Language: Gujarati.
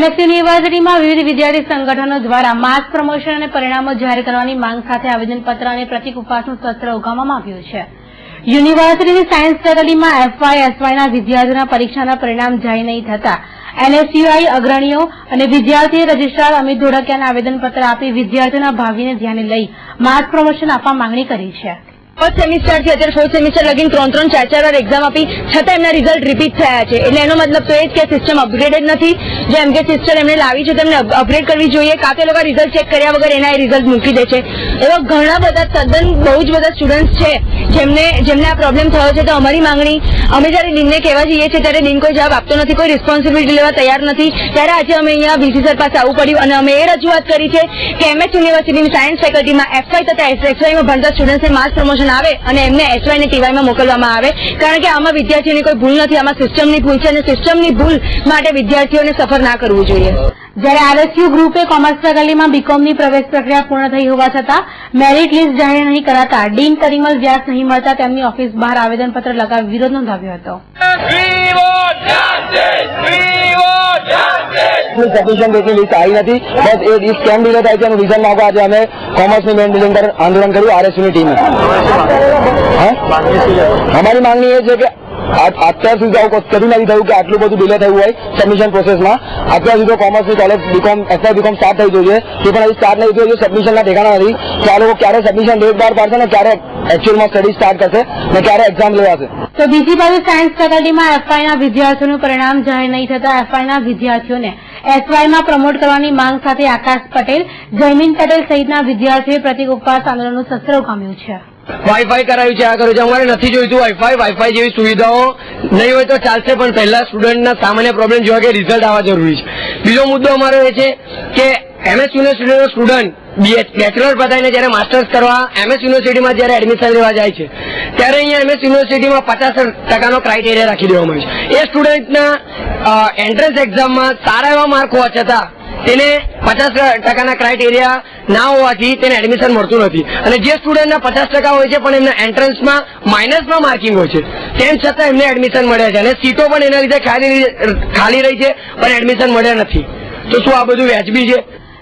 એમએસ યુનિવર્સિટીમાં વિવિધ વિદ્યાર્થી સંગઠનો દ્વારા માસ પ્રમોશન અને પરિણામો જાહેર કરવાની માંગ સાથે આવેદનપત્ર અને પ્રતિક ઉપવાસનું સત્ર ઉગામવામાં આવ્યું છે. યુનિવર્સિટીની સાયન્સ ફેકલ્ટીમાં એસવાયના વિદ્યાર્થીઓના પરીક્ષાના પરિણામ જાહેર નહીં થતા એનએસયુઆઈ અગ્રણીઓ અને વિદ્યાર્થી રજિસ્ટ્રાર અમિત ધોળકિયાને આવેદનપત્ર આપી વિદ્યાર્થીઓના ભાવિને ધ્યાને લઈ માસ પ્રમોશન આપવા માંગણી કરી છે. ફર્સ્ટ સેમિસ્ટર થી અત્યારે ફોર્થ સેમિસ્ટર લગીને 3-4 વાર એક્ઝામ આપી છતાં એમના રિઝલ્ટ રિપીટ થયા છે. એટલે એનો મતલબ તો એ જ કે સિસ્ટમ અપગ્રેડેડ નથી. જે એમકે સિસ્ટમ એમને લાવી છે તેમને અપગ્રેડ કરવી જોઈએ. કાં તો એ લોકો રિઝલ્ટ ચેક કર્યા વગર એના રિઝલ્ટ મૂકી દે છે. એવા ઘણા બધા તદ્દન બહુ જ બધા સ્ટુડન્ટ્સ છે જેમને આ પ્રોબ્લેમ થયો છે. તો અમારી માંગણી, અમે જયારે ડીનને કહેવા જઈએ છીએ ત્યારે ડીન કોઈ જવાબ આપતો નથી, કોઈ રિસ્પોન્સિબિલિટી લેવા તૈયાર નથી. ત્યારે આજે અમે અહીંયા વીસી સર પાસે આવવું પડ્યું અને અમે એ રજૂઆત કરી છે કે એમએસ યુનિવર્સિટીની સાયન્સ ફેકલ્ટીમાં એફવાય તથા એસવાયમાં ભણતા સ્ટુડન્ટ્સને માસ પ્રમોશન આવે અને એમને એસવાય ને ટીવાયમાં મોકલવામાં આવે. કારણ કે આમાં વિદ્યાર્થીઓની કોઈ ભૂલ નથી, આમાં સિસ્ટમની ભૂલ છે અને સિસ્ટમની ભૂલ માટે વિદ્યાર્થીઓને સફર ના કરવું જોઈએ. જ્યારે આરએસયુ ગ્રુપે કોમર્સ ફેકલ્ટીમાં બીકોમની પ્રવેશ પ્રક્રિયા પૂર્ણ થઈ હોવા છતાં મેરિટ લિસ્ટ જાહેર નહીં કરાતા ડીન કરિમલ વ્યાસ નહીં મળતા તેમની ઓફિસ બહાર આવેદનપત્ર લગાવી વિરોધ નોંધાવ્યો હતો. સફિશિયન્ટ જેટલી લિસ્ટ આવી નથી, બસ એ લિસ્ટ કેમ ડિલે થાય છે એનું રીઝન માંગવા આજે અમે કોમર્સની મેન બિલ્ડિંગ પર આંદોલન કર્યું આરએસયુની ટીમે. અમારી માંગણી એ છે કે અત્યાર સુધી આવું કદી નથી થયું કે આટલું બધું ડિલે થયું હોય સબમિશન પ્રોસેસમાં. અત્યાર સુધી કોમર્સની college BCom FY BCom start થઈ જોઈએ તે પણ હજી સ્ટાર્ટ નહીં થયું છે. સબમિશનના ઠેકાણા નથી. તો આ લોકો ક્યારે સબમિશન ડેટ બહાર પાડશે ને ક્યારે એકચ્યુઅલમાં સ્ટડી સ્ટાર્ટ કરશે ને ક્યારે એક્ઝામ લેવાશે. તો બીજી બાજુ સાયન્સ ફેકલ્ટીમાં એફવાયના વિદ્યાર્થીઓનું પરિણામ જાહેર નહીં થતા એફવાયના વિદ્યાર્થીઓને એસવાયમાં પ્રમોટ કરવાની માંગ સાથે આકાશ પટેલ, જયમીન પટેલ સહિતના વિદ્યાર્થીઓએ પ્રતિક ઉપવાસ આંદોલનનું સત્ર ઉગામ્યું છે. વાઈફાઈ કરાવ્યું છે, આ કર્યું છે. અમારે નથી જોઈતું વાઈફાઈ જેવી સુવિધાઓ નહીં હોય તો ચાલશે, પણ પહેલા સ્ટુડન્ટના સામાન્ય પ્રોબ્લેમ જોવા કે રિઝલ્ટ આવવા જરૂરી છે. બીજો મુદ્દો અમારો એ છે કે એમએસ યુનિવર્સિટીનો સ્ટુડન્ટ બેચલર પતાવીને જયારે માસ્ટર્સ કરવા એમએસ યુનિવર્સિટીમાં જયારે એડમિશન લેવા જાય છે ત્યારે અહીંયા એમએસ યુનિવર્સિટીમાં 50% ક્રાઇટેરિયા રાખી દેવામાં આવે છે. એ સ્ટુડન્ટના એન્ટ્રન્સ એક્ઝામમાં સારા એવા માર્ક હોવા છતાં તેને 50% ક્રાઇટેરિયા ના હોવાથી તેને એડમિશન મળતું નથી. અને જે સ્ટુડન્ટના 50% હોય છે પણ એમના એન્ટ્રન્સમાં માઇનસમાં માર્કિંગ હોય છે તેમ છતાં એમને એડમિશન મળ્યા છે અને સીટો પણ એના લીધે ખાલી રહી છે પણ એડમિશન મળ્યા નથી. તો શું આ બધું વ્યાજબી છે?